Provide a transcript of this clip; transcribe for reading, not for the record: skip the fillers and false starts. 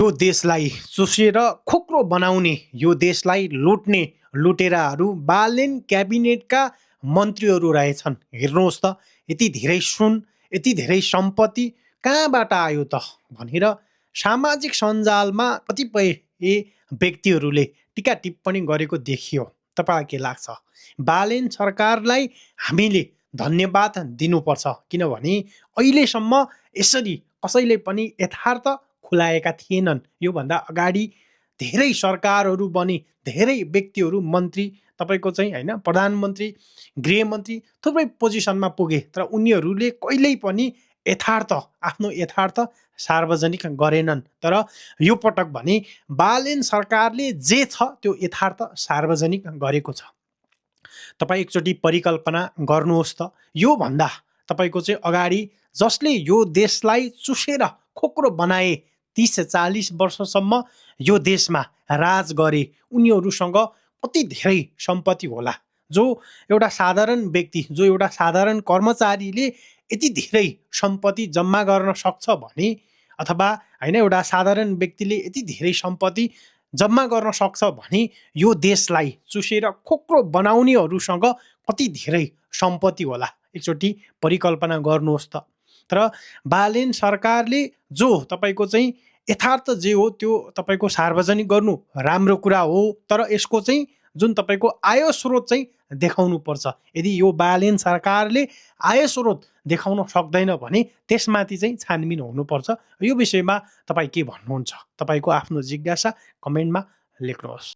यो देशलाई चुसेर खोक्रो बनाउने, यो देशलाई लुट्ने लुटेराहरू बालेन क्याबिनेटका मन्त्रीहरू रहेछन्। हेर्नुहोस् त, यति धेरै सुन, यति धेरै सम्पत्ति कहाँबाट आयो त भनेर सामाजिक सञ्जालमा कतिपय व्यक्तिहरूले टिका टिप्पणी गरेको देखियो। तपाईँलाई के लाग्छ? बालेन सरकारलाई हामीले धन्यवाद दिनुपर्छ, किनभने अहिलेसम्म यसरी कसैले पनि यथार्थ खुलाएका थिएनन्। योभन्दा अगाडि धेरै सरकारहरू बने, धेरै व्यक्तिहरू मन्त्री, तपाईँको चाहिँ होइन प्रधानमन्त्री, गृहमन्त्री, थुप्रै पोजिसनमा पुगे, तर उनीहरूले कहिल्यै पनि आफ्नो यथार्थ सार्वजनिक गरेनन्। तर यो पटक भने बालेन सरकारले जे छ त्यो यथार्थ सार्वजनिक गरेको छ। तपाईँ एकचोटि परिकल्पना गर्नुहोस् त, योभन्दा तपाईँको चाहिँ अगाडि जसले यो देशलाई चुसेर खोक्रो बनाए, 30-40 वर्षसम्म यो देशमा राज गरे, उनीहरूसँग कति धेरै सम्पत्ति होला। जो एउटा साधारण व्यक्ति, जो एउटा साधारण कर्मचारीले यति धेरै सम्पत्ति जम्मा गर्न सक्छ भने, अथवा होइन एउटा साधारण व्यक्तिले यति धेरै सम्पत्ति जम्मा गर्न सक्छ भने, यो देशलाई चुसेर खोक्रो बनाउनेहरूसँग कति धेरै सम्पत्ति होला। एकचोटि परिकल्पना गर्नुहोस् त। तर बालेन सरकारले जो तपाईँको चाहिँ यथार्थ जे हो त्यो तपाईँको सार्वजनिक गर्नु राम्रो कुरा हो, तर यसको चाहिँ जुन तपाईँको आय स्रोत चाहिँ देखाउनु पर्छ। यदि यो बालेन सरकारले आय स्रोत देखाउन सक्दैन भने त्यसमाथि चाहिँ छानबिन हुनुपर्छ। यो विषयमा तपाईँ के भन्नुहुन्छ? तपाईँको आफ्नो जिज्ञासा कमेन्टमा लेख्नुहोस्।